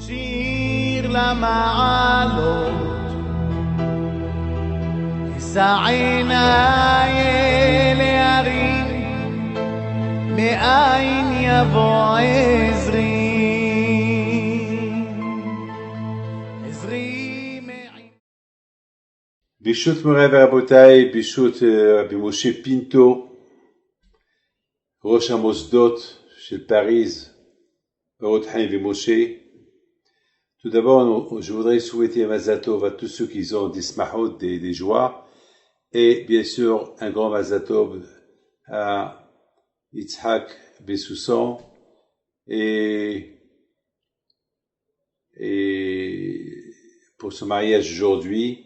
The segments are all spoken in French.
שיר למעלות, אשא עיניי אל ההרים, מאין יבוא עזרי. Bishut Moray Verabotai, Bishut Rabbi Moshe Pinto, Rosh Hamosdot, chez Paris, Orot Chaim Moshe. Tout d'abord, je voudrais souhaiter un Mazal Tov à tous ceux qui ont des smahot, des joies, et bien sûr, un grand Mazal Tov à Yitzhak Bessoussan, et pour ce mariage aujourd'hui,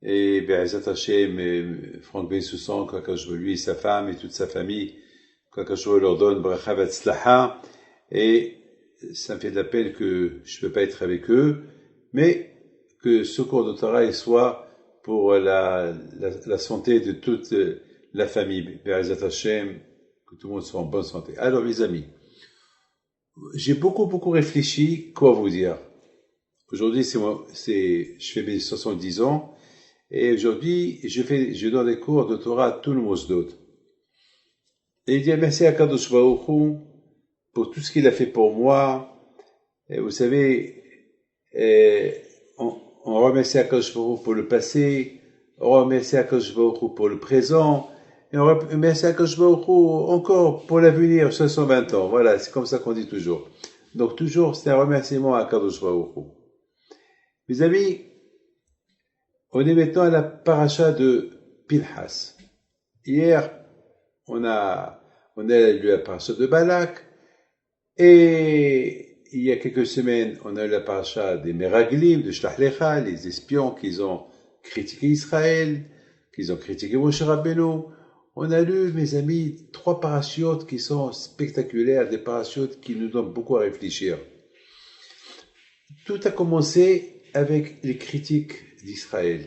et Be'ezat Hashem, Franck Bessoussan, lui et sa femme et toute sa famille, Kakashvo leur donne bracha v'atzlacha, et ça me fait de la peine que je peux pas être avec eux, mais que ce cours de Torah soit pour la santé de toute la famille, Be'ezat Hashem, que tout le monde soit en bonne santé. Alors mes amis, j'ai beaucoup réfléchi, quoi vous dire. Aujourd'hui je fais mes 70 ans, et aujourd'hui, je donne des cours de Torah à tout le Mosdot. Et il dit merci à Kadosh Baruch Hu pour tout ce qu'il a fait pour moi. Et vous savez, on remercie à Kadosh Baruch Hu pour le passé, on remercie à Kadosh Baruch Hu pour le présent, et on remercie à Kadosh Baruch Hu encore pour l'avenir, 520 ans. Voilà, c'est comme ça qu'on dit toujours. Donc toujours, c'est un remerciement à Kadosh Baruch Hu. Mes amis, on est maintenant à la paracha de Pinhas. Hier, on a lu la paracha de Balak, et il y a quelques semaines, on a eu la paracha des Meraglim, de Shlach Lecha, les espions qui ont critiqué Israël, qui ont critiqué Moshe Rabbeinu. On a lu, mes amis, 3 parachiotes qui sont spectaculaires, des parachiotes qui nous donnent beaucoup à réfléchir. Tout a commencé avec les critiques d'Israël.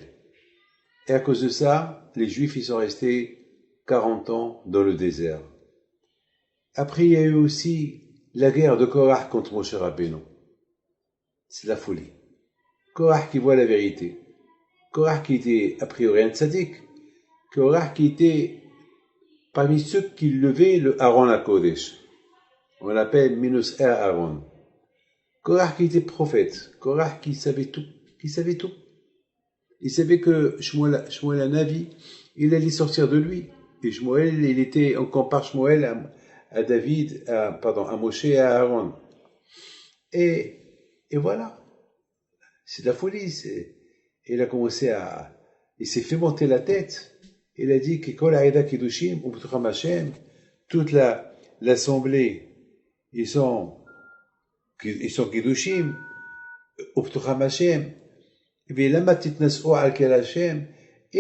Et à cause de ça, les Juifs, ils sont restés 40 ans dans le désert. Après, il y a eu aussi la guerre de Korah contre Moshe Rabbeinu. C'est la folie. Korah qui voit la vérité. Korah qui était a priori un tzaddik. Korah qui était parmi ceux qui levaient le Aaron HaKodesh. On l'appelle Minus Aaron. Korah qui était prophète. Korah qui savait tout. Il savait que Shmuel Hanavi, il allait sortir de lui. Et Shmuel, on compare Shmuel à David, à Moshe et à Aaron. Et voilà. C'est de la folie. Il a commencé il s'est fait monter la tête. Il a dit que Kol Haïda Kiddushim, Ubtucham Hashem, toute l'assemblée, ils sont Kiddushim, Ubtucham Hashem. Il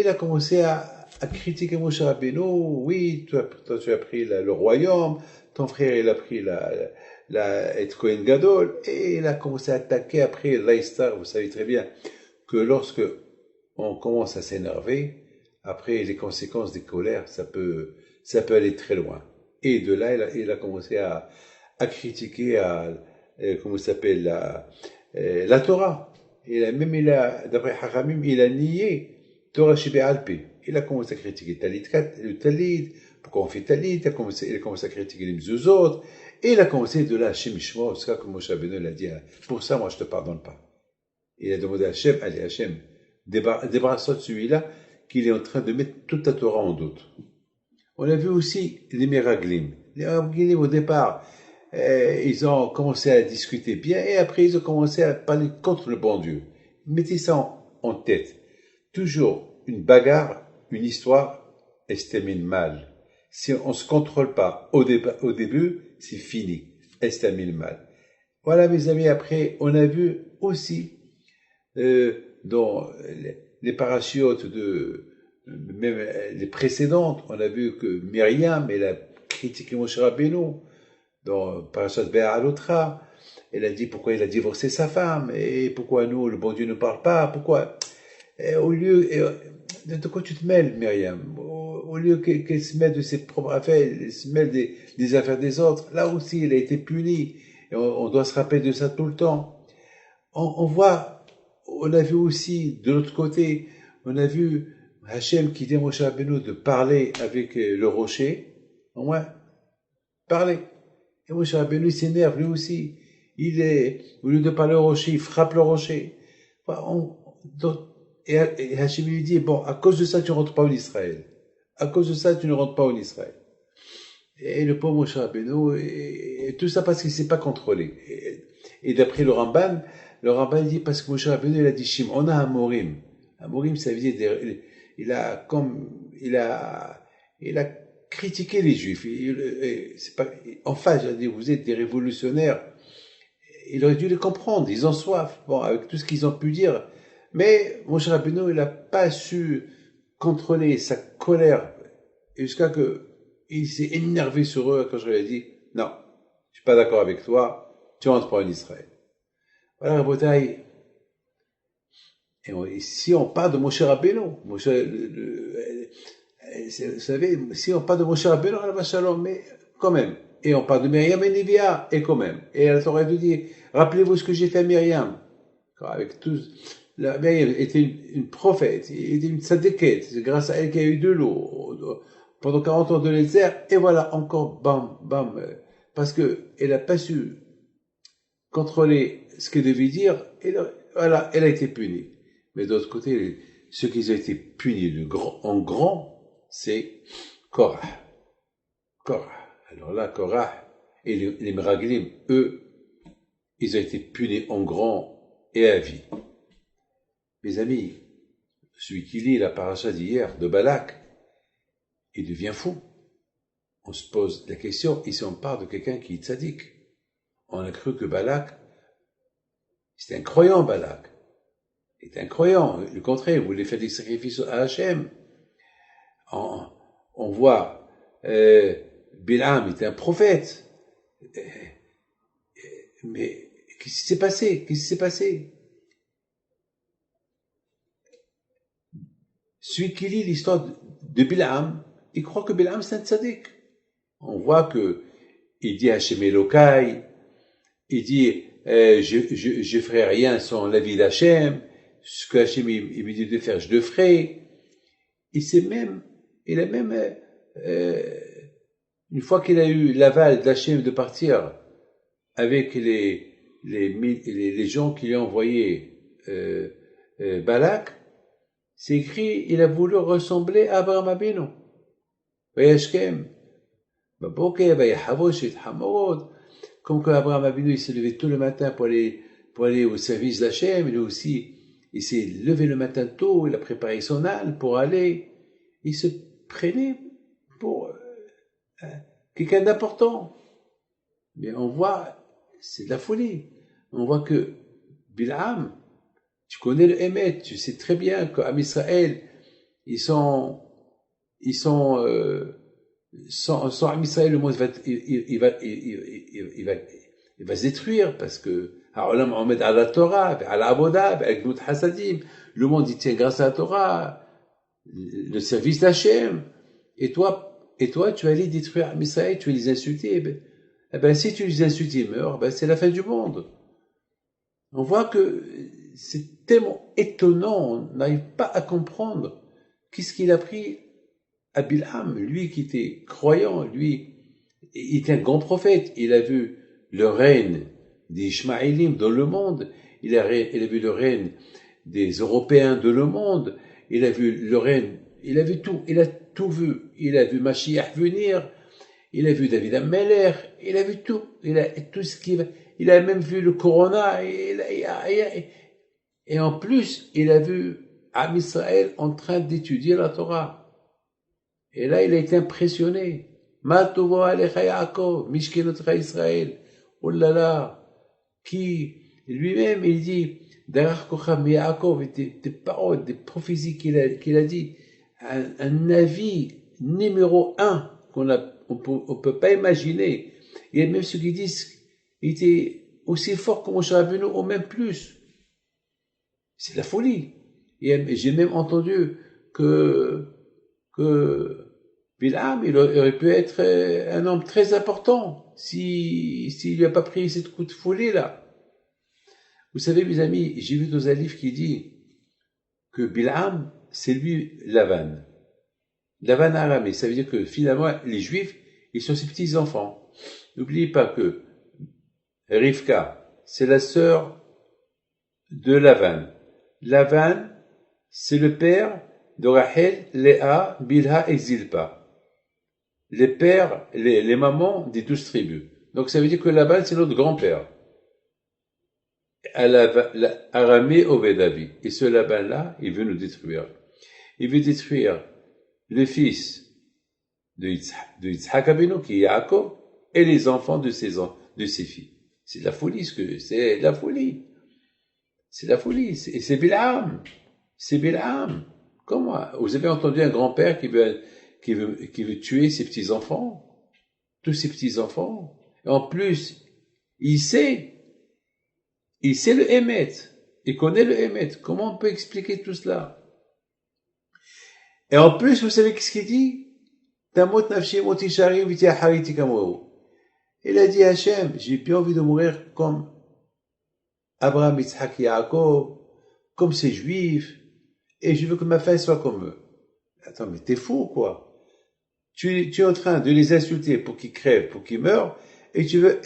a commencé à critiquer Moshe Rabbeinu. Oui, toi tu as pris le royaume, ton frère il a pris être Kohen Gadol, et il a commencé à attaquer après l'Aïstar. Vous savez très bien que lorsque on commence à s'énerver, après les conséquences des colères, ça peut aller très loin. Et de là, il a commencé à critiquer comment ça s'appelle, la Torah. D'après Hachamim, il a nié Torah Sheba'al-Peh. Il a commencé à critiquer le Talit, pourquoi on fait Talit, il a commencé à critiquer les mezuzot, et il a commencé de là, Hashem Ishmo, c'est ça que Moshe Rabbeinu l'a dit, pour ça, moi, je te pardonne pas. Il a demandé à Hashem, allez, Hashem, débarrasse-toi de celui-là, qu'il est en train de mettre toute la Torah en doute. On a vu aussi les Meraglim. Les Meraglim, au départ, ils ont commencé à discuter bien, et après ils ont commencé à parler contre le bon Dieu. Mettez ça en tête. Toujours une bagarre, une histoire, elle se termine mal. Si on ne se contrôle pas au début, c'est fini. Elle se termine mal. Voilà mes amis, après on a vu aussi dans les parachiotes même les précédentes, on a vu que Myriam, elle a critiqué Moshe Rabbeinu. Dans Parashat Be'alotra, elle a dit pourquoi il a divorcé sa femme, et pourquoi nous, le bon Dieu ne parle pas, pourquoi, au lieu, de quoi tu te mêles, Myriam, au lieu qu'elle se mêle de ses propres affaires, elle se mêle des affaires des autres, là aussi, elle a été punie, et on doit se rappeler de ça tout le temps. on voit, on a vu aussi de l'autre côté, on a vu Hachem qui dit à Moshe Rabbeinu de parler avec le rocher, au moins parler. Et Moshe Rabbeinu s'énerve lui aussi. Au lieu de parler au rocher, il frappe le rocher. Et Hachem lui dit, bon, à cause de ça, tu ne rentres pas en Israël. À cause de ça, tu ne rentres pas en Israël. Et le pauvre Moshe Rabbeinu, et tout ça parce qu'il ne s'est pas contrôlé. Et d'après le Ramban dit, parce que Moshe Rabbeinu, il a dit, Shimon a Amorim. Amorim, ça veut dire, il a critiqué les Juifs. Enfin, j'ai dit, vous êtes des révolutionnaires. Il aurait dû les comprendre. Ils ont soif. Bon, avec tout ce qu'ils ont pu dire. Mais Moshe Rabbeinu, il n'a pas su contrôler sa colère jusqu'à que il s'est énervé sur eux quand je lui ai dit, non, je suis pas d'accord avec toi, tu rentres pas en Israël. Voilà, Rabotai. Et si on parle de Moshe Rabbeinu, vous savez, si on parle de Moshe Rabbeinu, Allah Shalom, mais quand même. Et on parle de Myriam et Lévia, et quand même. Et elle t'aurait dû dire, rappelez-vous ce que j'ai fait à Myriam. Avec tous, Myriam était une prophète, elle était une tzadékette, c'est grâce à elle qu'il y a eu de l'eau, pendant 40 ans de désert, et voilà, encore, bam, bam, parce que elle n'a pas su contrôler ce qu'elle devait dire, et voilà, elle a été punie. Mais d'autre côté, ceux qui ont été punis en grand, c'est Korah. Alors là, Korah et les Meraglim, eux, ils ont été punis en grand et à vie. Mes amis, celui qui lit la paracha d'hier de Balak, il devient fou. On se pose la question, ici on parle de quelqu'un qui est tzaddik. On a cru que Balak, c'était un croyant Balak. Il était un croyant. Le contraire, il voulait faire des sacrifices à Hachem. On voit, Bilam était un prophète. Mais qu'est-ce qui s'est passé? Celui qui lit l'histoire de Bilam, il croit que Bilam c'est un tzaddik. On voit que il dit Hachem Elokai, il dit je ferai rien sans l'avis d'Hachem, ce que Hachem il me dit de faire, je le ferai. Il a même une fois qu'il a eu l'aval d'Hachem de partir avec les gens qui lui ont envoyé Balak, c'est écrit, il a voulu ressembler à Abraham Abinu. Vayashkem. Comme que Abraham Abinu, il s'est levé tout le matin pour aller au service d'Hachem, lui aussi, il s'est levé le matin tôt, il a préparé son âne pour aller, il se prenait pour quelqu'un d'important. Mais on voit, c'est de la folie. On voit que Bilham, tu connais le Hémet, tu sais très bien qu'Am Israël, sans Am Israël, le monde il va se détruire parce que le monde il tient grâce à la Torah, le service d'Hachem, et toi tu vas aller détruire Am Israël, tu vas les insulter, si tu les insultes, ils meurent, c'est la fin du monde. On voit que c'est tellement étonnant, on n'arrive pas à comprendre qu'est-ce qu'il a pris à Bilham, lui qui était croyant, lui, il était un grand prophète, il a vu le règne des Ishmaélim dans le monde, il a vu le règne des Européens dans le monde, il a vu le règne, il a vu tout, il a tout vu, il a vu Mashiach venir, il a vu David Ameller, il a vu tout, il a tout ce qui va, il a même vu le Corona, et en plus, il a vu Am Israël en train d'étudier la Torah. Et là, il a été impressionné. Ma tovo alecha Yaakov, mishkenotra Israël. Oh là là. Qui, lui-même, il dit, derrière Kocham Yaakov, des paroles, des prophéties qu'il a dit. Un avis numéro 1 on peut pas imaginer. Il y a même ceux qui disent, il était aussi fort que Moshe Rabbeinu, ou même plus. C'est de la folie. Et j'ai même entendu que Bilham, il aurait pu être un homme très important s'il lui a pas pris cette coup de folie là. Vous savez, mes amis, j'ai vu dans un livre qui dit que Bil'am, c'est lui Lavan. Lavan aramé, ça veut dire que finalement, les Juifs, ils sont ses petits-enfants. N'oubliez pas que Rivka, c'est la sœur de Lavan. Lavan, c'est le père de Rachel, Léa, Bilha et Zilpa. Les pères, les mamans des 12 tribus. Donc ça veut dire que Laban, c'est notre grand-père. Aramé Ovedavi. Et ce Laban-là, il veut nous détruire. Il veut détruire le fils de Yitzhak Abeno, qui est Yaakov, et les enfants de ses filles. C'est de la folie, c'est de la folie. C'est de la folie. Et c'est Bil'am. C'est Bil'am. Comment? Vous avez entendu un grand-père qui veut tuer ses petits-enfants? Tous ses petits-enfants. Et en plus, il sait le Hémet. Il connaît le Hémet. Comment on peut expliquer tout cela? Et en plus, vous savez ce qu'il dit? Tamot nafshi moti sharim viti achariti kamoru. Il a dit à Hachem, j'ai bien envie de mourir comme Abraham, Yitzhak, Yaakov, comme ces Juifs, et je veux que ma fin soit comme eux. Attends, mais t'es fou, quoi. Tu es en train de les insulter pour qu'ils crèvent, pour qu'ils meurent, et tu veux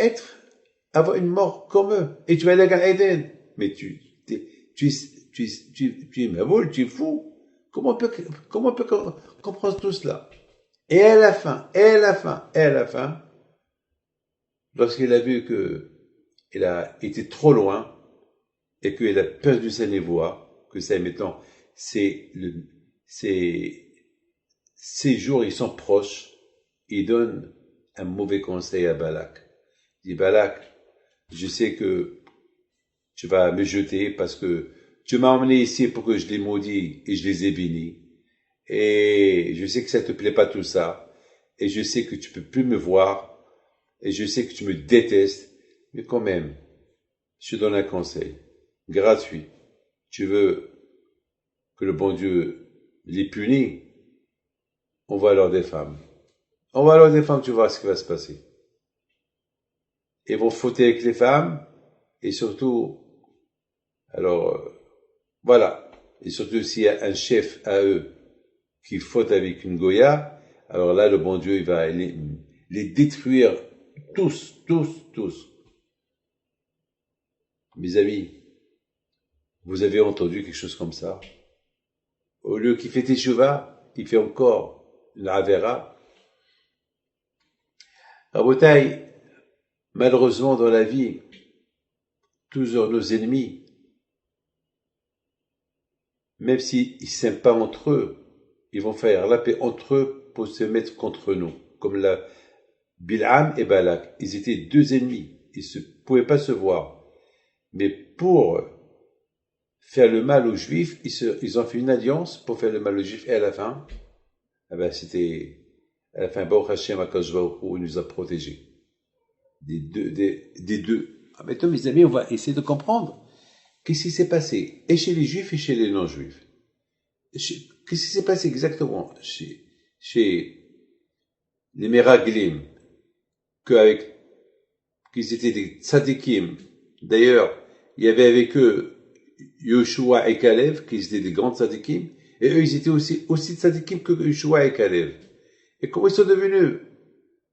avoir une mort comme eux, et tu vas aller à Gan Eden. Mais tu es maboule, tu es fou. Comment on peut comprendre tout cela? Et à la fin, lorsqu'il a vu qu'il a été trop loin, et qu'il a perdu sa névoie, que ça, maintenant, ces jours, ils sont proches, il donne un mauvais conseil à Balak. Il dit, Balak, je sais que tu vas me jeter parce que tu m'as emmené ici pour que je les maudis et je les ai bénis. Et je sais que ça te plaît pas tout ça. Et je sais que tu peux plus me voir. Et je sais que tu me détestes. Mais quand même, je te donne un conseil. Gratuit. Tu veux que le bon Dieu les punisse? On va leur des femmes. Tu vois ce qui va se passer. Ils vont fauter avec les femmes. Et surtout, alors, voilà. Et surtout, s'il y a un chef à eux qui faute avec une Goya, alors là, le bon Dieu, il va les détruire tous. Mes amis, vous avez entendu quelque chose comme ça? Au lieu qu'il fait teshuva, il fait encore une avera. Rabotai, malheureusement dans la vie, toujours nos ennemis, même s'ils ne s'aiment pas entre eux, ils vont faire la paix entre eux pour se mettre contre nous. Comme Bil'am et Balak, ils étaient deux ennemis, ils ne pouvaient pas se voir. Mais pour faire le mal aux Juifs, ils ont fait une alliance pour faire le mal aux Juifs, et à la fin, Baruch Hashem HaKadosh Baruch Hu, il nous a protégés. Des deux. Maintenant, mes amis, on va essayer de comprendre qu'est-ce qui s'est passé, et chez les Juifs et chez les non-Juifs. Qu'est-ce qui s'est passé exactement chez les Meraglim, qu'ils étaient des tzadikim. D'ailleurs, il y avait avec eux Yoshua et Kalev, qui étaient des grands tzadikim, et eux, ils étaient aussi tzadikim que Yoshua et Kalev. Et comment ils sont devenus?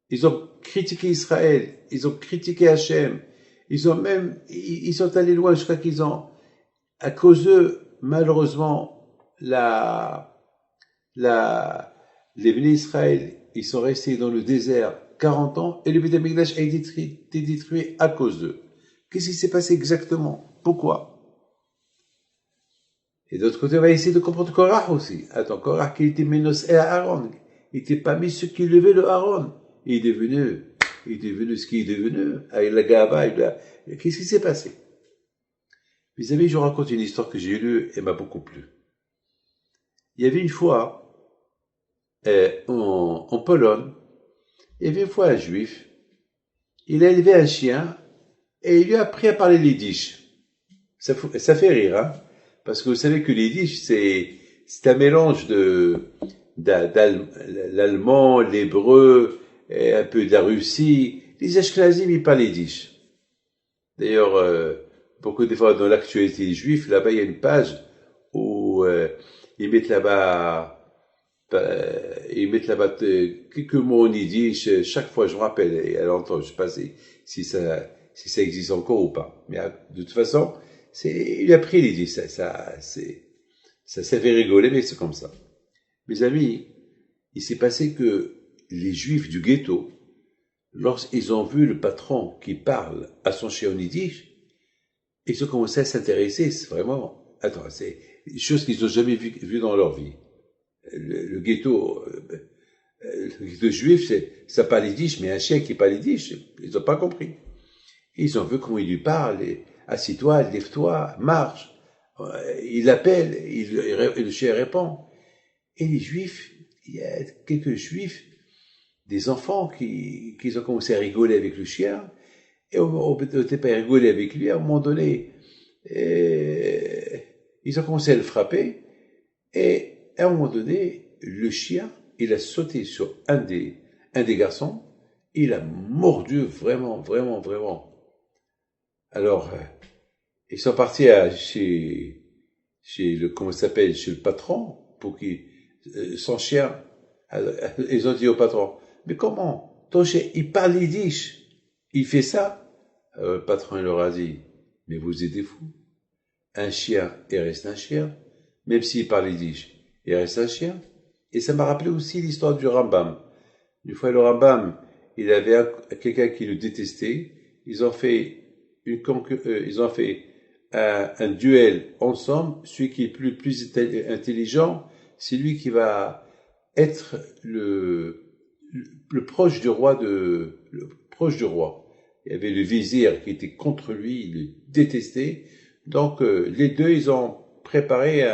Ils ont critiqué Israël, ils ont critiqué Hachem, ils sont allés loin jusqu'à qu'ils ont, à cause d'eux, malheureusement, les Bnei Israël, ils sont restés dans le désert 40 ans, et le Beth Amikdash a été détruit à cause d'eux. Qu'est-ce qui s'est passé exactement? Pourquoi? Et d'autre côté, on va essayer de comprendre Korach aussi. Attends, Korach qui était Ménos et Aaron, il n'était pas mis ceux qui levaient le Aaron. Il est devenu ce qu'il est devenu, avec la Gaba, qu'est-ce qui s'est passé? Mes amis, je vous raconte une histoire que j'ai lue et m'a beaucoup plu. Il y avait une fois, en Pologne, il y avait une fois un juif, il a élevé un chien, et il lui a appris à parler l'Yiddish. Ça fait rire, hein? Parce que vous savez que l'Yiddish, c'est un mélange l'allemand, l'hébreu, et un peu de la Russie. Les Ashkenazim, ils parlent Yiddish. D'ailleurs, beaucoup des fois dans l'actualité juive, là-bas il y a une page où ils mettent là-bas quelques mots en yiddish. Chaque fois, je me rappelle, et à longtemps, je sais pas si ça existe encore ou pas. Mais de toute façon, il a pris l'idée, ça fait rigoler, mais c'est comme ça. Mes amis, il s'est passé que les juifs du ghetto, lorsqu'ils ont vu le patron qui parle à son chien en yiddish, ils ont commencé à s'intéresser, c'est vraiment, attends, c'est des choses qu'ils n'ont jamais vues dans leur vie. Le ghetto juif, ça parle yiddish, mais un chien qui parle yiddish, ils n'ont pas compris. Ils ont vu comment il lui parle, assis-toi, lève-toi, marche. Il appelle, le chien répond. Et les juifs, il y a quelques juifs, des enfants qui ont commencé à rigoler avec le chien, et au départ, ils rigolaient avec lui, à un moment donné, ils ont commencé à le frapper, et à un moment donné, le chien, il a sauté sur un des garçons, il a mordu vraiment, vraiment, vraiment. Alors, ils sont partis chez comment ça s'appelle, chez le patron, pour son chien, ils ont dit au patron, mais comment? Ton chien, il parle yiddish, il fait ça? Le patron, il leur a dit, mais vous êtes des fous. Un chien, il reste un chien, même s'il parle yiddish, il reste un chien. Et ça m'a rappelé aussi l'histoire du Rambam. Une fois, le Rambam, il avait quelqu'un qui le détestait. Ils ont fait un duel ensemble. Celui qui est plus intelligent, c'est lui qui va être le proche du roi Il y avait le vizir qui était contre lui, il le détestait. Donc, les deux, ils ont préparé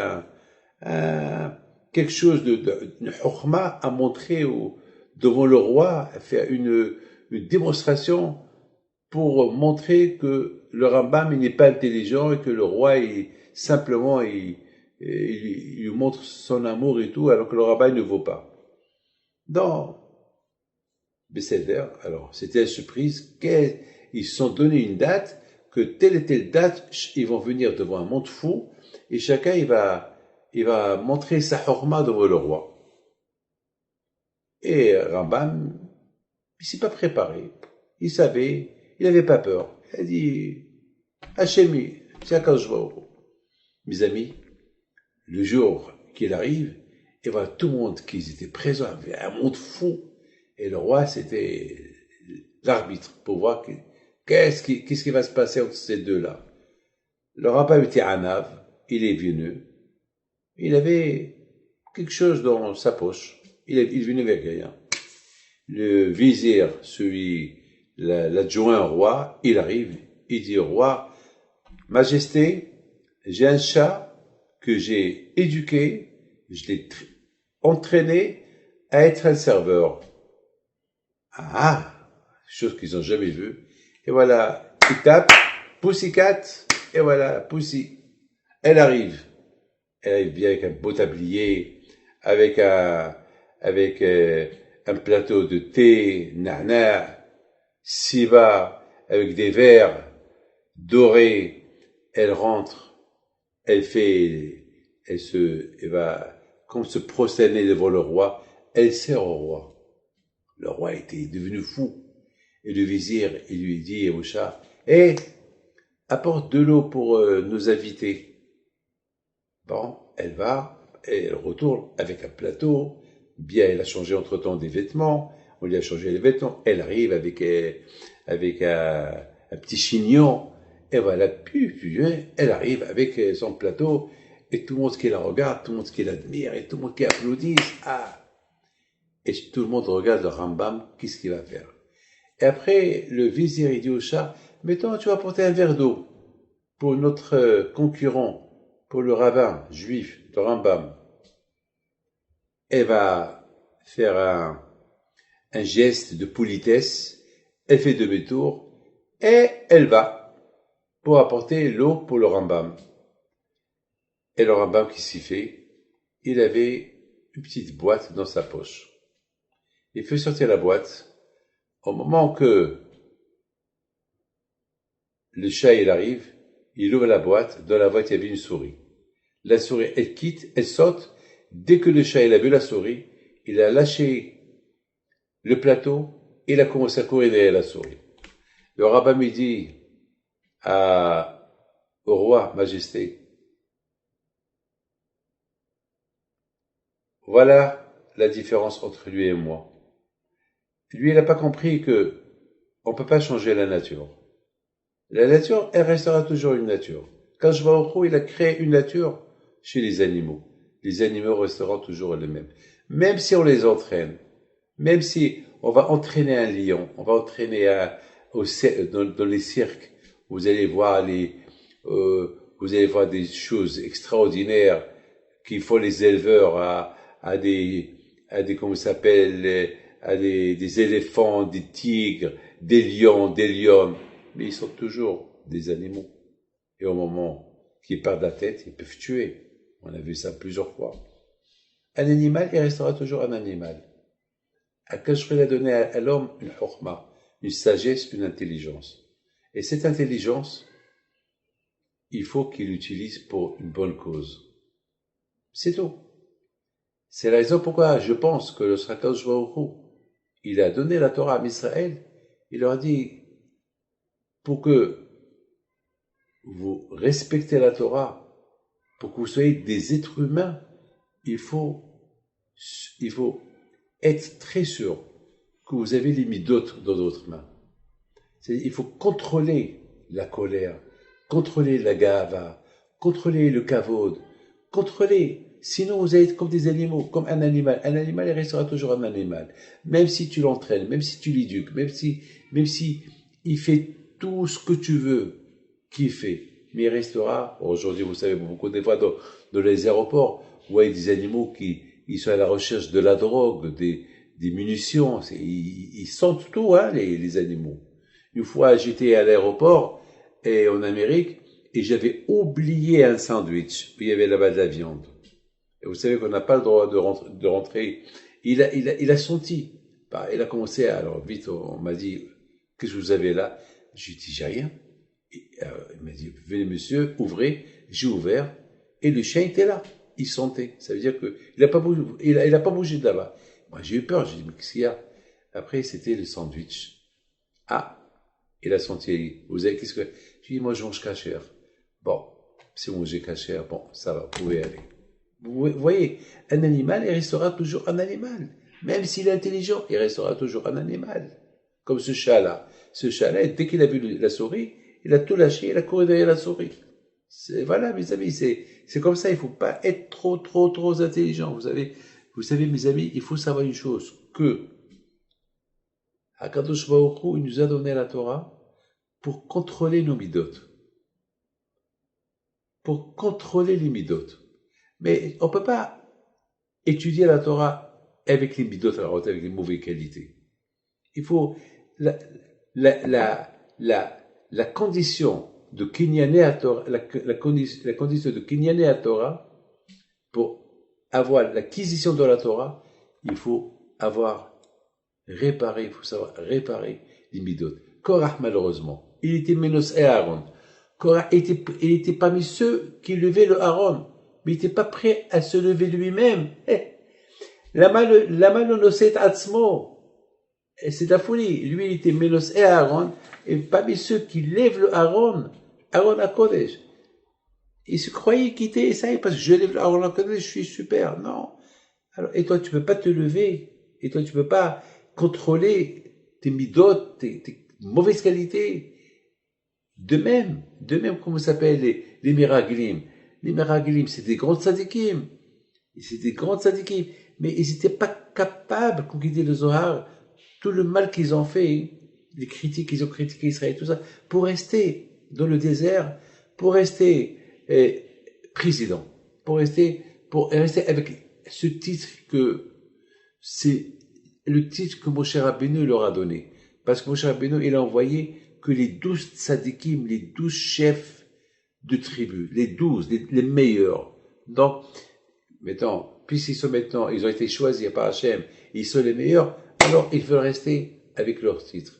quelque chose une chokhma à montrer devant le roi, à faire une démonstration pour montrer que le Rambam, il n'est pas intelligent et que le roi, il lui montre son amour et tout, alors que le Rambam il ne vaut pas. Dans Besséder, alors, c'était une surprise, ils se sont donné une date, que telle et telle date, ils vont venir devant un monde fou, et chacun, il va montrer sa horma devant le roi. Et Rambam, il s'est pas préparé. Il savait, il n'avait pas peur. Il a dit, Hachemi, c'est quand je vois. Mes amis, le jour qu'il arrive, et voilà tout le monde qui était présent, avait un monde fou. Et le roi, c'était l'arbitre pour voir qu'est-ce qui va se passer entre ces deux-là. Le rabbin était Anav, il est venu. Il avait quelque chose dans sa poche. Il venait avec rien. Le vizir, l'adjoint au roi, il arrive, il dit au roi, Majesté, j'ai un chat que j'ai éduqué, je l'ai entraîné à être un serveur. Ah, chose qu'ils n'ont jamais vue. Et voilà, il tape, Pussycat, et voilà, Pussy. Elle arrive bien avec un beau tablier, avec un plateau de thé, nana, siva, avec des verres dorés. Elle rentre, elle va comme se prosterner devant le roi. Elle sert au roi. Le roi était devenu fou. Et le vizir, il lui dit au chat, apporte de l'eau pour nos invités. Bon, elle retourne avec un plateau. Bien, elle a changé entre-temps des vêtements. On lui a changé les vêtements. Elle arrive avec un petit chignon. Et voilà, puis elle arrive avec son plateau. Et tout le monde qui la regarde, tout le monde qui l'admire, et tout le monde qui applaudit. Ah! Et tout le monde regarde le Rambam, qu'est-ce qu'il va faire? Et après, le vizir, il dit au chat, mettons, tu vas apporter un verre d'eau pour notre concurrent, pour le rabbin juif, le Rambam. Elle va faire un geste de politesse, elle fait demi-tour, et elle va pour apporter l'eau pour le Rambam. Et le Rambam, qui s'y fait? Il avait une petite boîte dans sa poche. Il fait sortir la boîte. Au moment que le chat il arrive, Il ouvre la boîte. Dans la boîte, il y avait une souris. La souris, elle quitte, elle saute. Dès que le chat, il a vu la souris, il a lâché le plateau et il a commencé à courir derrière la souris. Le rabbin me dit au roi, Majesté, voilà la différence entre lui et moi. Lui, il n'a pas compris que on peut pas changer la nature. La nature, elle restera toujours une nature. Quand je vois au trou, il a créé une nature chez les animaux. Les animaux resteront toujours les mêmes. Même si on les entraîne, même si on va entraîner un lion, on va entraîner dans les cirques, vous allez voir vous allez voir des choses extraordinaires qui font les éleveurs à des comment ça s'appelle, à des éléphants, des tigres, des lions, des lionnes. Mais ils sont toujours des animaux. Et au moment qu'ils perdent la tête, ils peuvent tuer. On a vu ça plusieurs fois. Un animal, il restera toujours un animal. Akash a donné à l'homme une hurma, une sagesse, une intelligence. Et cette intelligence, il faut qu'il l'utilise pour une bonne cause. C'est tout. C'est la raison pourquoi je pense que le Akash il a donné la Torah à Israël. Il leur a dit, pour que vous respectez la Torah, pour que vous soyez des êtres humains, il faut être très sûr que vous avez les midotes dans votre main. Il faut contrôler la colère, contrôler la gava, contrôler le kavod, contrôler. Sinon, vous allez être comme des animaux, comme un animal. Un animal, il restera toujours un animal. Même si tu l'entraînes, même si tu l'éduques, même si il fait tout ce que tu veux qu'il fait. Mais il restera, aujourd'hui, vous savez, beaucoup des fois dans les aéroports, vous voyez des animaux ils sont à la recherche de la drogue, des munitions. Ils sentent tout, hein, les animaux. Une fois, j'étais à l'aéroport, et en Amérique, et j'avais oublié un sandwich, où il y avait là-bas de la viande. Et vous savez qu'on n'a pas le droit de rentrer. Il a senti. Bah, il a commencé, alors vite, on m'a dit, qu'est-ce que vous avez là? J'ai dit, j'ai rien. Il m'a dit, venez monsieur, ouvrez. J'ai ouvert, et le chien était là. Il sentait. Ça veut dire que il a pas bougé, il a pas bougé de là-bas. Moi, j'ai eu peur. J'ai dit, mais qu'est-ce qu'il y a? Après, c'était le sandwich. Ah, il a senti. Vous avez, qu'est-ce que, j'ai dit, moi, je mange cachère. Bon, si vous mangez cachère, bon, ça va, vous pouvez aller. Vous voyez, un animal, il restera toujours un animal. Même s'il est intelligent, il restera toujours un animal. Comme ce chat-là. Ce chat-là, dès qu'il a vu la souris, il a tout lâché, il a couru derrière la souris. Voilà, mes amis, c'est comme ça, il faut pas être trop intelligent. Vous savez, mes amis, il faut savoir une chose, que Akadosh Baruch Hu, il nous a donné la Torah pour contrôler nos midotes. Pour contrôler les midotes. Mais on peut pas étudier la Torah avec les midotes, avec les mauvaises qualités. Il faut la condition de Kinyané à Torah, la condition de Kinyané à Torah, pour avoir l'acquisition de la Torah, il faut savoir réparer les midotes. Korach, malheureusement, il était Ménos et Aaron. Korach il était parmi ceux qui levaient le Aaron, mais il n'était pas prêt à se lever lui-même. La malhonnêteté atzmo. C'est la folie. Lui, il était Ménos et Aaron, et parmi ceux qui lèvent le Aaron à Kodesh. Il se croyait quitter ça, parce que je lève le Aaron à Kodesh, je suis super. Non. Alors, et toi, tu peux pas te lever. Et toi, tu peux pas contrôler tes midotes, tes mauvaises qualités. De même, comment ça s'appelle les miraglim. Les miraglim, c'est des grands tzadikim. C'est des grands tzadikim. Mais ils n'étaient pas capables, pour quitter le Zohar, tout le mal qu'ils ont fait, les critiques qu'ils ont critiqué Israël, tout ça, pour rester dans le désert, pour rester président, pour rester avec ce titre c'est le titre que Moshe Rabbeinu leur a donné. Parce que Moshe Rabbeinu, il a envoyé que les 12 tzadikim, les 12 chefs de tribu, les 12, les meilleurs. Donc, puisqu'ils sont maintenant, ils ont été choisis par Hachem, ils sont les meilleurs, alors ils veulent rester avec leur titre.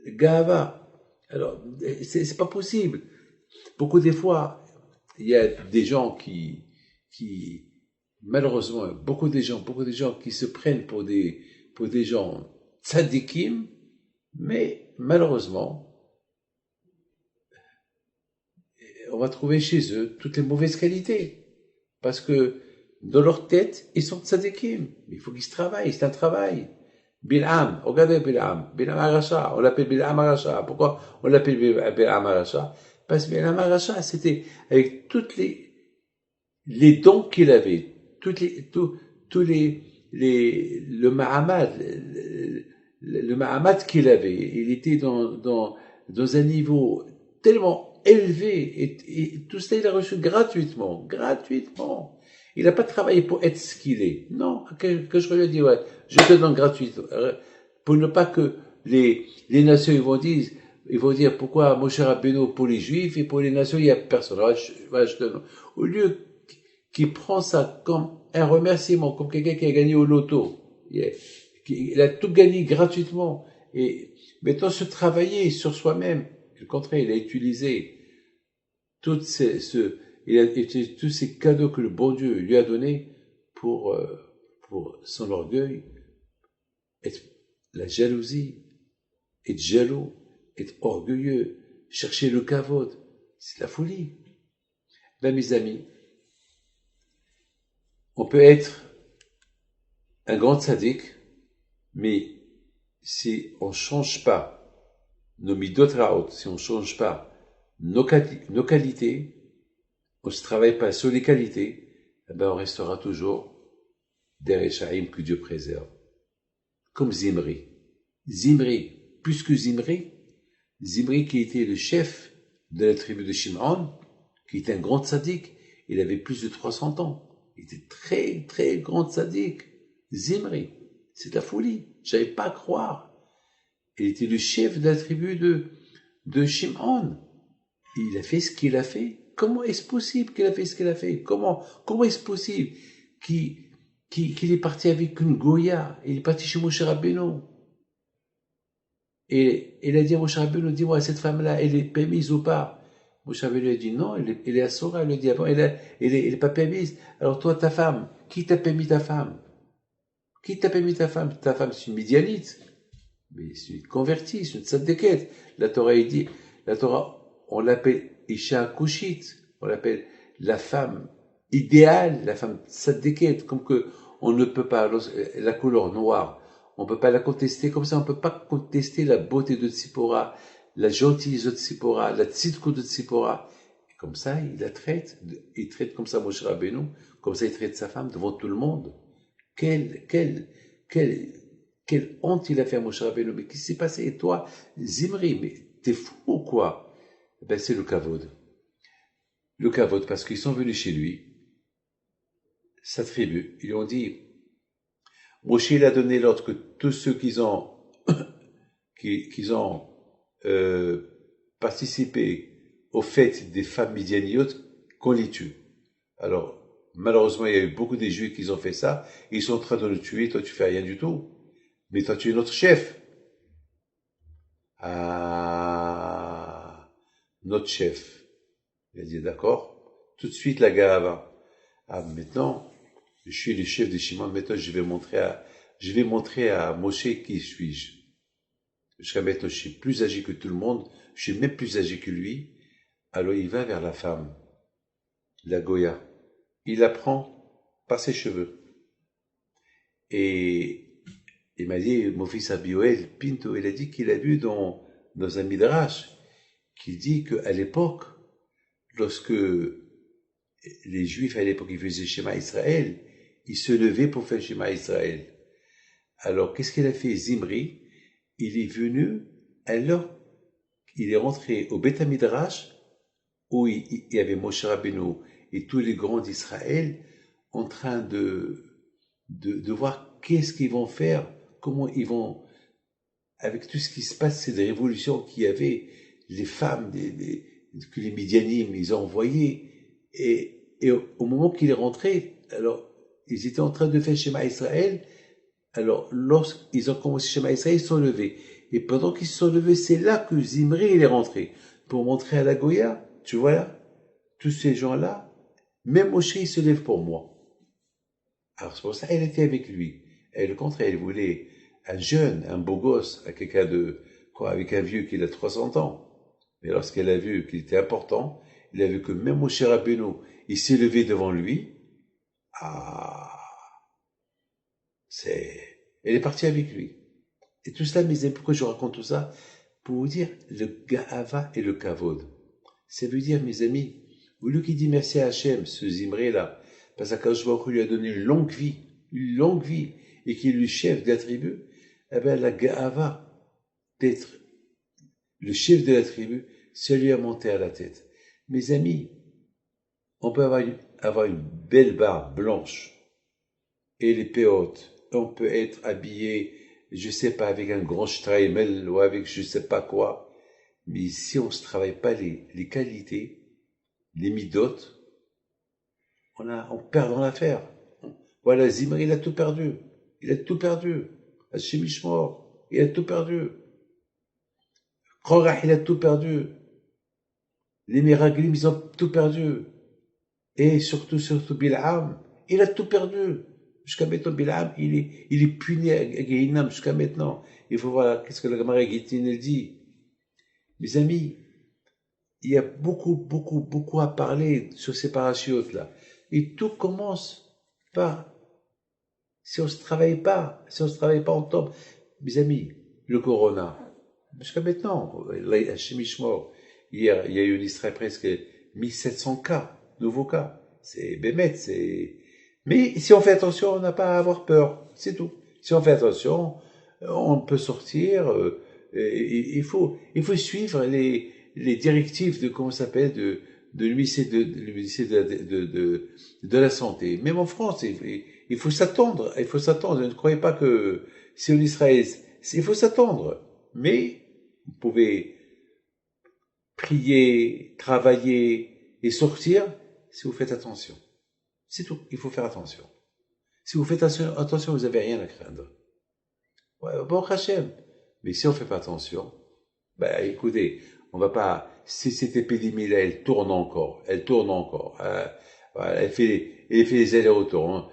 Gava. Alors, c'est pas possible. Beaucoup des fois, il y a des gens malheureusement, beaucoup des gens qui se prennent pour des gens tzadikim, mais malheureusement, on va trouver chez eux toutes les mauvaises qualités. Parce que dans leur tête, ils sont tzadikim. Il faut qu'ils se travaillent, c'est un travail. Bil'am, regardez Bil'am. Bil'am Aracha, on l'appelle Bil'am Aracha. Pourquoi on l'appelle Bil'am Aracha? Parce que Bil'am Aracha, c'était avec toutes les dons qu'il avait, le Mahamad qu'il avait. Il était dans un niveau tellement élevé, et tout ça, il a reçu gratuitement. Il n'a pas travaillé pour être ce qu'il est. Non, que je lui ai dit, ouais, je te donne gratuitement. Pour ne pas que les nations, ils vont dire pourquoi Moshe Rabbeinu pour les juifs et pour les nations, il n'y a personne. Alors, je te donne. Au lieu qu'il prend ça comme un remerciement, comme quelqu'un qui a gagné au loto. Il a tout gagné gratuitement. Et maintenant, se travailler sur soi-même. Au contraire, il a utilisé tous ces cadeaux que le bon Dieu lui a donnés pour son orgueil, être la jalousie, être jaloux, être orgueilleux, chercher le kavod. C'est la folie. Ben, mes amis, on peut être un grand tzaddik, mais si on ne change pas nos midot raot, si on ne change pas nos qualités, on ne se travaille pas sur les qualités, eh ben on restera toujours des Rechaim que Dieu préserve. Comme Zimri. Plus que Zimri qui était le chef de la tribu de Shimon, qui était un grand tzaddik, il avait plus de 300 ans. Il était très, très grand tzaddik. Zimri. C'est de la folie. J'avais pas à croire. Il était le chef de la tribu de Shimon. Il a fait ce qu'il a fait. Comment est-ce possible qu'il a fait ce qu'il a fait? Comment est-ce possible qu'il est parti avec une Goya? Il est parti chez Moshe Rabbeinu. Et il a dit à Moshe Rabbeinu, dis-moi, cette femme-là, elle est permise ou pas? Moshe Rabbeinu a dit non, elle est assoura. Il lui a dit avant, elle est pas permise. Alors toi, ta femme, qui t'a permis ta femme? Ta femme, c'est une Midianite. Mais c'est une convertie, c'est une tzaddiket. La Torah, on l'appelle Isha Kushit. On l'appelle la femme idéale, la femme tzaddiket. Comme que on ne peut pas, la couleur noire, on peut pas la contester comme ça, on peut pas contester la beauté de Tzipora, la gentillesse de Tzipora, la tzidkou de Tzipora. Et comme ça, il traite comme ça Moshe Rabbeinu, comme ça il traite sa femme devant tout le monde. Quelle honte il a fait à Moshe Rabbeinu. Mais qu'est-ce qui s'est passé? Et toi, Zimri, mais t'es fou ou quoi? Ben, c'est le kavod. Le kavod, parce qu'ils sont venus chez lui, sa tribu, ils lui ont dit, Moshe, il a donné l'ordre que tous ceux qui ont participé au fait des femmes midianiotes, qu'on les tue. Alors, malheureusement, il y a eu beaucoup des Juifs qui ont fait ça, ils sont en train de le tuer, toi tu fais rien du tout. Mais toi tu es notre chef. Ah, notre chef. Il a dit d'accord. Tout de suite la gava. Ah, maintenant, je suis le chef de Shimon, maintenant je vais montrer à Moshe qui suis-je. Jusqu'à maintenant, je suis plus âgé que tout le monde, je suis même plus âgé que lui. Alors il va vers la femme, la Goya. Il la prend par ses cheveux. Et il m'a dit, mon fils Abioel Pinto, il a dit qu'il a vu dans un midrash, qu'il dit qu'à l'époque, lorsque les Juifs à l'époque ils faisaient Shema Israël, ils se levaient pour faire Shema Israël. Alors qu'est-ce qu'il a fait Zimri? Il est venu, alors il est rentré au Beth Midrash où il y avait Moshe Rabbeinu et tous les grands d'Israël en train de voir qu'est-ce qu'ils vont faire, comment ils vont, avec tout ce qui se passe, c'est des révolutions qu'il y avait, les femmes, que les Midianim, ils ont envoyées, et au moment qu'il est rentré, alors, ils étaient en train de faire Shema Israël, alors, lorsqu'ils ont commencé Shema Israël, ils se sont levés. Et pendant qu'ils se sont levés, c'est là que Zimri, il est rentré. Pour montrer à la Goya, tu vois là, tous ces gens-là, même Moshe, il se lève pour moi. Alors c'est pour ça qu'elle était avec lui. Et le contraire, elle voulait un jeune, un beau gosse, à quelqu'un de, quoi, avec un vieux qui a 300 ans. Mais lorsqu'elle a vu qu'il était important, il a vu que même Moshe Rabbeinu, il s'est levé devant lui. Ah, elle est partie avec lui. Et tout cela, mes amis, pourquoi je raconte tout ça? Pour vous dire le Ga'ava et le Kavod. Ça veut dire, mes amis, au lieu qu'il dit merci à Hachem, ce Zimré-là, parce qu'Akadosh Baruch Hu lui a donné une longue vie, et qu'il est le chef de la tribu, eh bien, la Ga'ava, d'être le chef de la tribu, ça lui a monté à la tête. Mes amis, on peut avoir une belle barbe blanche, et les hautes. On peut être habillé, je sais pas, avec un grand streimel ou avec je sais pas quoi. Mais si on ne travaille pas les qualités, les midotes, on perd dans l'affaire. Voilà, Zimri, il a tout perdu. Il a tout perdu. Hachem Ishmor, il a tout perdu. Korach, il a tout perdu. Les Miraglim, ils ont tout perdu. Et surtout Bil'am, il a tout perdu. Jusqu'à maintenant, Bil'am, il est puni à Gehinam jusqu'à maintenant. Il faut voir qu'est-ce que la Gemara Gittin dit. Mes amis, il y a beaucoup à parler sur ces parachutes-là. Et tout commence par, si on ne se travaille pas, on tombe. Mes amis, le corona, jusqu'à maintenant, Hachem Ishmor, hier, il y a eu en Israël presque 1700 cas, nouveaux cas. C'est bémet, mais si on fait attention, on n'a pas à avoir peur, c'est tout. Si on fait attention, on peut sortir, il faut suivre les directives de, comment ça s'appelle, de l'UIC de la santé. Même en France, il faut s'attendre, Ne croyez pas que c'est en Israël, il faut s'attendre. Mais vous pouvez prier, travailler et sortir si vous faites attention. C'est tout. Il faut faire attention. Si vous faites attention, vous n'avez rien à craindre. Ouais, bon, Hachem. Mais si on ne fait pas attention, ben, écoutez, on va pas, si cette épidémie-là, elle tourne encore. Elle fait les allers-retours.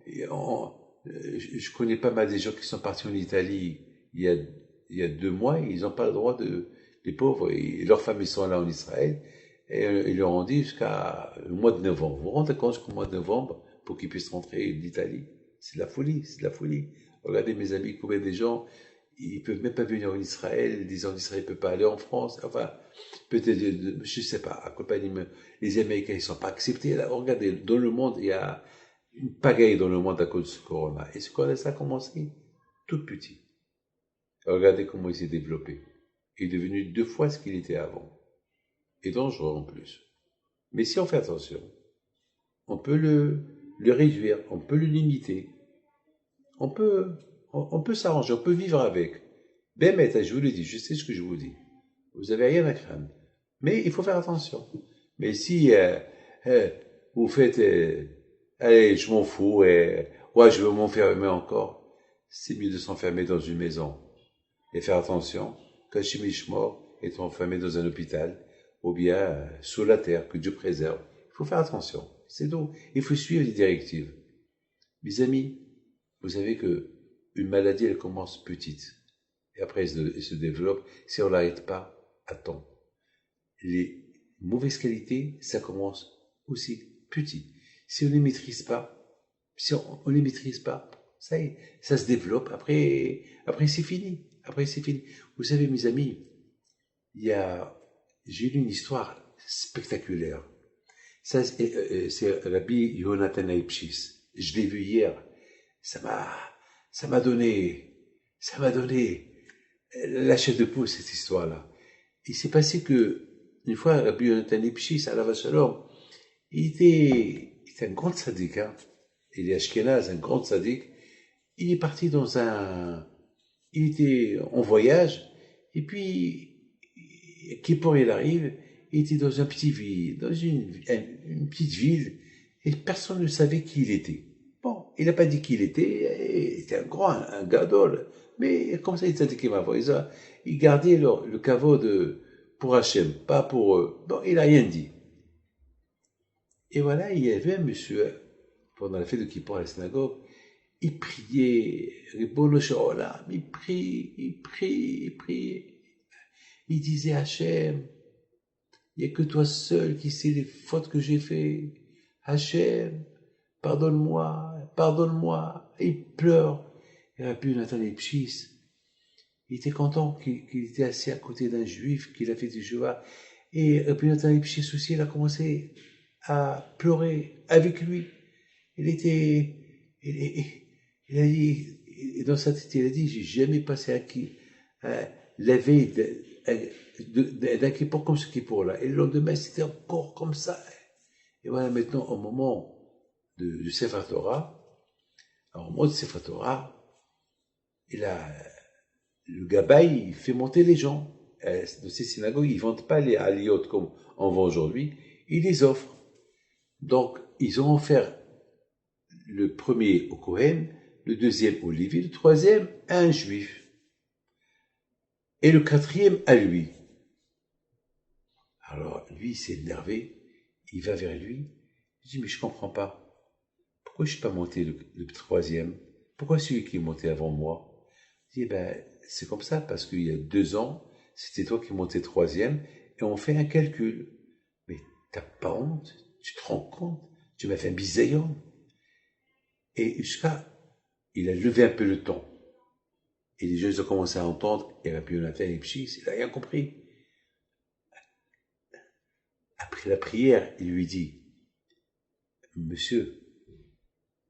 Je connais pas mal des gens qui sont partis en Italie il y a 2 mois, ils n'ont pas le droit les pauvres, leurs familles sont là en Israël, et ils leur ont dit jusqu'à le mois de novembre. Vous vous rendez compte jusqu'au mois de novembre pour qu'ils puissent rentrer d'Italie? C'est de la folie. Regardez mes amis, combien des gens, ils peuvent même pas venir en Israël, les gens d'Israël ne peuvent pas aller en France, enfin, peut-être, je sais pas, à compagnie, les Américains, ils sont pas acceptés. Là, regardez, dans le monde, il y a une pagaille dans le monde à cause du corona. Et ce corona, ça a commencé tout petit. Regardez comment il s'est développé. Il est devenu 2 fois ce qu'il était avant. Et dangereux en plus. Mais si on fait attention, on peut le réduire, on peut le limiter. On peut s'arranger, on peut vivre avec. Bémet, je vous le dis, je sais ce que je vous dis. Vous n'avez rien à craindre. Mais il faut faire attention. Mais si vous faites, allez, je m'en fous, ouais, je veux m'enfermer encore, c'est mieux de s'enfermer dans une maison. Et faire attention, qu'Hachem Ishmor est enfermé dans un hôpital, ou bien sous la terre, que Dieu préserve. Il faut faire attention. C'est tout. Il faut suivre les directives. Mes amis, vous savez que une maladie, elle commence petite. Et après, elle se développe si on ne l'arrête pas à temps. Les mauvaises qualités, ça commence aussi petit. Si on ne les maîtrise pas, ça y est, ça se développe. Après c'est fini. Vous savez, mes amis, j'ai lu une histoire spectaculaire. Ça, c'est Rabbi Yonatan Aipshis. Je l'ai vu hier. Ça m'a donné la chair de poule, cette histoire-là. Il s'est passé que, une fois, Rabbi Yonatan Aipshis, à la Shalom, il était un grand tzaddik, hein. Il est ashkénaze, un grand tzaddik. Il est parti il était en voyage, et puis, Kippour, il arrive, il était dans une petite ville, et personne ne savait qui il était. Bon, il n'a pas dit qui il était un gadol, mais comme ça, il s'est dit qu'il m'a il gardait le caveau pour Hachem, pas pour eux. Bon, il n'a rien dit. Et voilà, il y avait un monsieur, pendant la fête de Kippour à la synagogue, il priait, Ribono Shel Olam, il priait. Il disait Hachem, il n'y a que toi seul qui sais les fautes que j'ai faites. Hachem, pardonne-moi. Et il pleure. Et Rabbi Nathan Ipchis, il était content qu'il était assis à côté d'un juif, qu'il a fait du Jéhovah. Et Rabbi Nathan Ipchis aussi, il a commencé à pleurer avec lui. Il a dit, et dans sa tête, il a dit, j'ai jamais passé la veille d'un Kippour comme ce Kippour-là. Et le lendemain, c'était encore comme ça. Et voilà, maintenant, au moment du Sefer Torah, alors, au moment du Sefer Torah, le Gabaï, il fait monter les gens. Dans ces synagogues, ils ne vendent pas les aliyot comme on vend aujourd'hui, ils les offrent. Donc, ils ont offert le premier au Kohen, le deuxième au Lévi, le troisième à un juif. Et le quatrième à lui. Alors, lui, il s'est énervé, il va vers lui, il dit, mais je comprends pas. Pourquoi je ne suis pas monté le troisième? Pourquoi celui qui est monté avant moi? Il dit, c'est comme ça, parce qu'il y a 2 ans, c'était toi qui montais troisième, et on fait un calcul. Mais t'as pas honte? Tu te rends compte? Tu m'as fait un bisaillon. Et il a levé un peu le ton. Et les jeunes ont commencé à entendre, et Rabbi Yonatan Ipchis, il n'a rien compris. Après la prière, il lui dit, monsieur,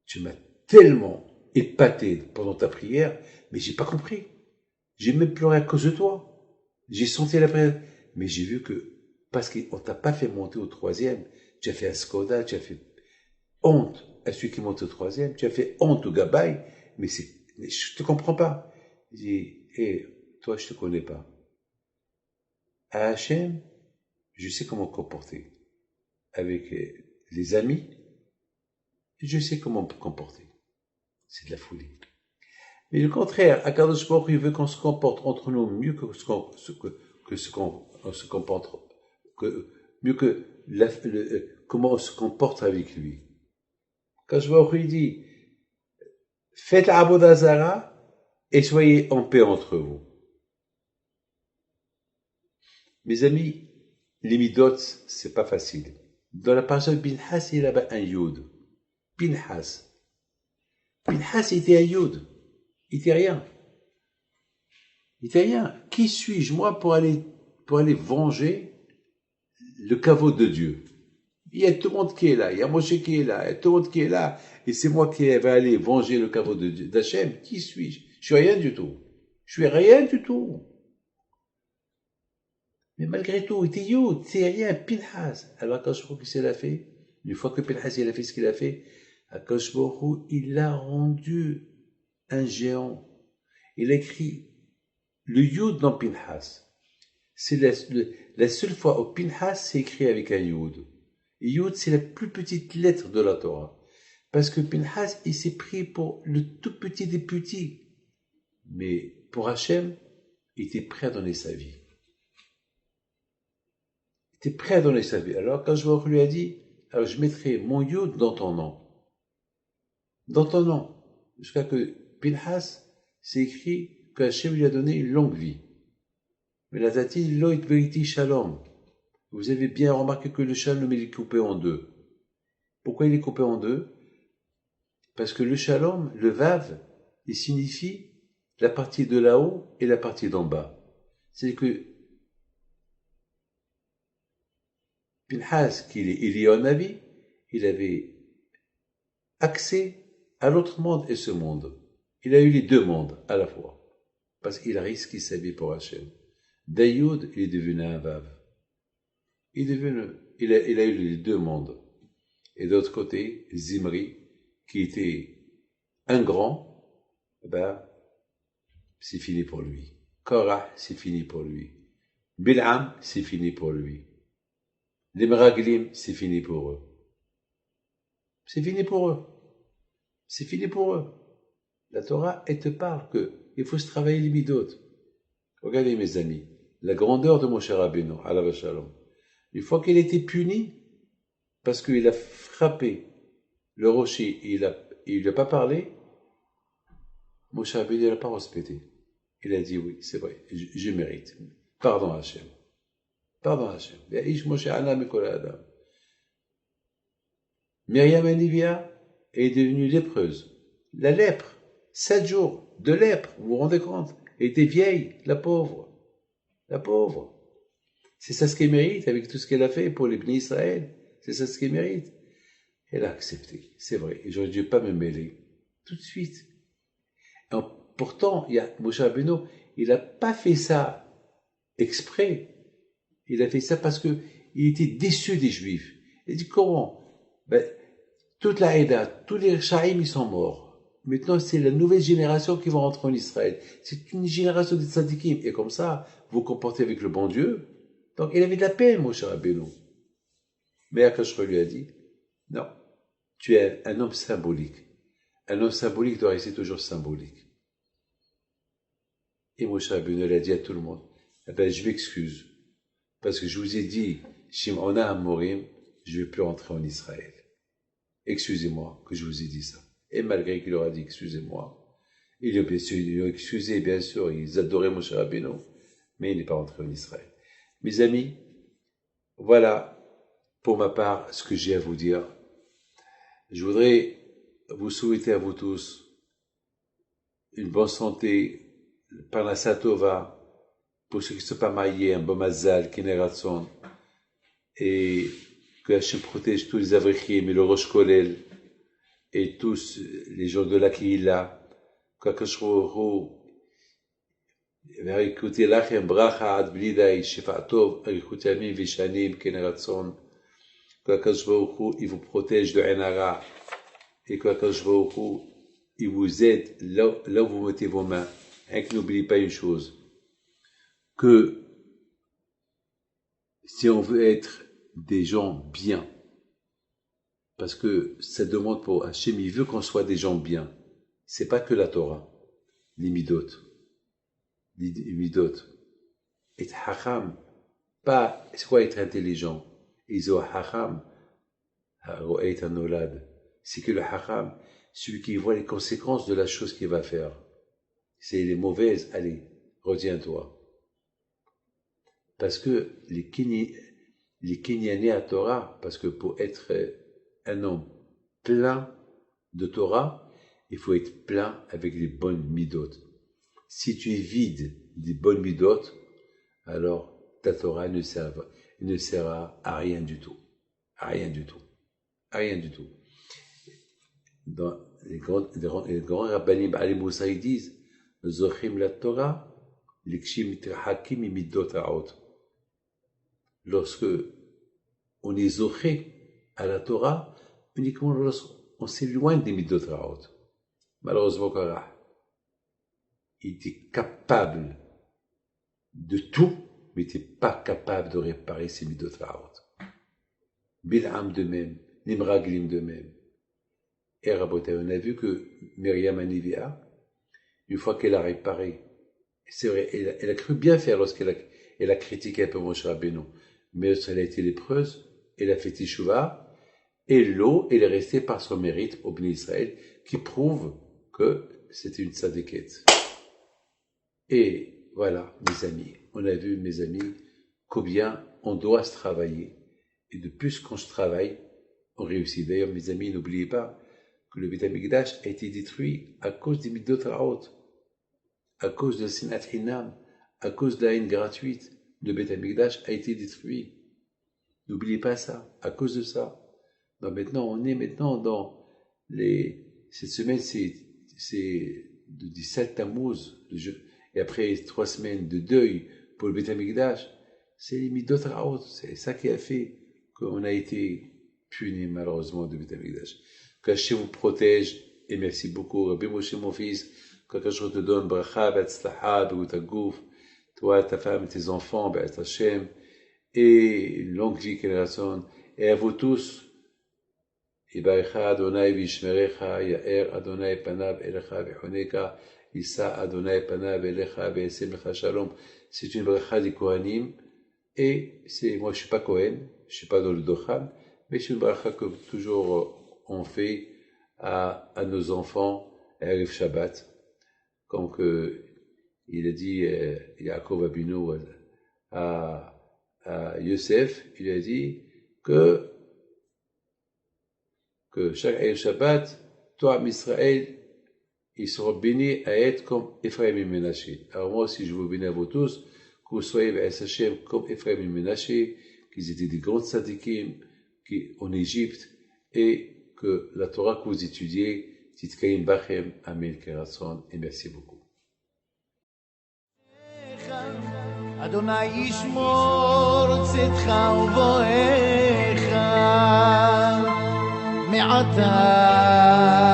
tu m'as tellement épaté pendant ta prière, mais j'ai pas compris. J'ai même pleuré à cause de toi. J'ai senti la prière, mais j'ai vu que, parce qu'on t'a pas fait monter au troisième, tu as fait un Skoda, tu as fait honte à celui qui monte au troisième, tu as fait honte au Gabaï, mais je te comprends pas. Il dit, toi, je te connais pas. À Hachem, je sais comment me comporter. Avec les amis, je sais comment me comporter. C'est de la folie. Mais le contraire, Akadosh Baruch Hu, il veut qu'on se comporte entre nous mieux que ce qu'on se comporte, mieux que comment on se comporte avec lui. Akadosh Baruch Hu, il dit, faites la Avodah Zara et soyez en paix entre vous. Mes amis, les midot, c'est pas facile. Dans la parasha de Pinhas, il y a là-bas un Yud. Pinhas, il était un Yud. Il était rien. Qui suis-je, moi, pour aller venger le caveau de Dieu? Il y a tout le monde qui est là. Il y a Moshe qui est là. Il y a tout le monde qui est là. Et c'est moi qui vais aller venger le caveau de Dieu, d'Hachem. Qui suis-je? Je suis rien du tout. Mais malgré tout, il était Yud, c'est rien, Pinhas. Alors, Akadosh Baruch Hu, qu'est-ce qu'il a fait? Une fois que Pinhas, il a fait ce qu'il a fait, Akadosh Baruch Hu, il l'a rendu un géant. Il a écrit le Yud dans Pinhas. C'est la seule fois où Pinhas c'est écrit avec un Yud. Et Yud, c'est la plus petite lettre de la Torah. Parce que Pinhas, il s'est pris pour le tout petit des petits. Mais pour Hachem, il était prêt à donner sa vie. Alors, quand je lui ai dit, alors je mettrai mon Yud dans ton nom. Jusqu'à que Pinhas, c'est écrit que Hachem lui a donné une longue vie. Mais la tati, loit veriti shalom. Vous avez bien remarqué que le shalom, il est coupé en 2. Pourquoi il est coupé en 2? Parce que le shalom, le vav, il signifie la partie de là-haut et la partie d'en bas. C'est que Pinhas, il est en avis, il avait accès à l'autre monde et ce monde. Il a eu les 2 mondes à la fois. Parce qu'il a risqué sa vie pour Hachem. Dayoud, il est devenu un vav. Il a eu les 2 mondes. Et d'autre côté, Zimri, qui était un grand, c'est fini pour lui. Korah, c'est fini pour lui. Bil'am, c'est fini pour lui. Les Meraglim, c'est fini pour eux. C'est fini pour eux. La Torah, elle te parle qu'il faut se travailler les midot. Regardez mes amis, la grandeur de Moshe Rabbeinu, alav shalom. Une fois qu'il a été puni, parce qu'il a frappé le rocher et il lui a pas parlé, Moshe Rabbeinu ne l'a pas respecté. Il a dit oui, c'est vrai, je mérite. Pardon Hachem. Pardon Hachem. Ya'ish Moshe ana mikol adam. Myriam Anivia est devenue lépreuse. La lèpre, 7 jours de lèpre, vous vous rendez compte? Elle était vieille, la pauvre. La pauvre. C'est ça ce qu'elle mérite avec tout ce qu'elle a fait pour les bénis Israël. C'est ça ce qu'elle mérite. Elle a accepté, c'est vrai. Et j'aurais dû pas me mêler. Tout de suite. Et pourtant, Moshe Rabbeinu, il n'a pas fait ça exprès. Il a fait ça parce que il était déçu des Juifs. Il dit comment? Toute la Haïda, tous les Shaïm, ils sont morts. Maintenant, c'est la nouvelle génération qui va rentrer en Israël. C'est une génération de tzadikim. Et comme ça, vous comportez avec le bon Dieu. Donc, il avait de la peine, Moshe Rabbeinu. Mais Akash lui a dit, non, tu es un homme symbolique. Un homme symbolique doit rester toujours symbolique. Et Moshe Rabbeinu a dit à tout le monde, je m'excuse. Parce que je vous ai dit, Shim'ona Amorim, je ne vais plus rentrer en Israël. Excusez-moi que je vous ai dit ça. Et malgré qu'il leur a dit excusez-moi, il a excusé, bien sûr, ils adoraient Moshe Rabbeinu, mais il n'est pas rentré en Israël. Mes amis, voilà pour ma part ce que j'ai à vous dire. Je voudrais vous souhaiter à vous tous une bonne santé, parnassa tova, pour ceux qui ne sont pas mariés, un bon mazal, kineratson, et que Hachem protège tous les avrichim et le Rosh Kolel, et tous les gens de la Kihila, qu'Akash Baruch ויקותי לכם ברכה עד בלי די, שפע טוב, אריכות ימים ושנים כן רצון. qu'Akash Baruch Hu, il vous protège de Ein Hara, et qu'Akash Baruch Hu, il vous aide là où vous mettez vos mains. Et que n'oubliez pas une chose, que si on veut être des gens bien, parce que ça demande pour Hachem, il veut qu'on soit des gens bien. C'est pas que la Torah, les midot. Les midot. Être hacham, pas, c'est quoi être intelligent? Izo hacham, haro'et anolad. C'est que le hacham, celui qui voit les conséquences de la chose qu'il va faire. C'est les mauvaises, allez, retiens-toi. Parce que les Kenyanais à Torah, parce que pour être un homme plein de Torah, il faut être plein avec les bonnes midot. Si tu es vide des bonnes midot, alors ta Torah ne sert à rien du tout. À rien du tout. À rien du tout. Dans les grands rabbanim Ba'alei Moussa, ils disent, Zochim la Torah, l'ikshim hakim midot ha'ot. Lorsque on est zoché à la Torah, uniquement lorsqu'on s'éloigne des midot ha'ot. Malheureusement, il était capable de tout, mais il n'était pas capable de réparer ses midot ha'ot. Bil'am de même, Nimraglim de même. Et Rabotai, on a vu que Myriam Anivia, une fois qu'elle a réparé, c'est vrai, elle a cru bien faire lorsqu'elle a critiqué un peu Moshe Rabbeinu, mais elle a été lépreuse, elle a fait Teshuvah, et l'eau, elle est restée par son mérite au Bnei Israël, qui prouve que c'était une tzadikette. Et voilà, mes amis, on a vu, mes amis, combien on doit se travailler, et de plus qu'on se travaille, on réussit. D'ailleurs, mes amis, n'oubliez pas que le Beit HaMikdash a été détruit à cause des midot ha'ot, à cause de Sinat Hinam, à cause de la haine gratuite. Le Beit HaMikdash a été détruit. N'oubliez pas ça, à cause de ça. Donc maintenant, on est maintenant dans cette semaine, c'est du 17 Tammuz, et après 3 semaines de deuil pour le Beit HaMikdash, c'est les midot ha'ot, c'est ça qui a fait qu'on a été puni malheureusement de Beit HaMikdash. Qu'Hachem vous protège, et merci beaucoup, Rabbi Moshe, mon fils, qu'Hachem te donne bracha, be'atzlaha, be'utagouf, toi, ta femme et tes enfants, be'at Hachem, et une longue vie génération, et à vous tous, Yibarecha Adonai v'yishmerecha, Ya'er Adonai panav elecha v'choneka, Yisa Adonai panav elecha v'yasem lecha shalom. c'est une bracha des Kohanim, et moi je suis pas Kohen, je suis pas dans le Dochan, mais c'est une bracha que toujours on fait à nos enfants, à Erev Shabbat, comme que il a dit Yaakov Abinu à Yosef, il a dit que chaque Erev Shabbat, toi, Israël, ils seront bénis à être comme Ephraim et Ménaché. Alors moi aussi, je vous bénis à vous tous, que vous soyez avec Hachem comme Ephraim et Ménaché, qu'ils étaient des grands tzadikim en Égypte, et que la Torah que vous étudiez, Titkaim Bachem, Amen, Kerason, et merci beaucoup. אדוני ישמור צאתך ובואך מעתה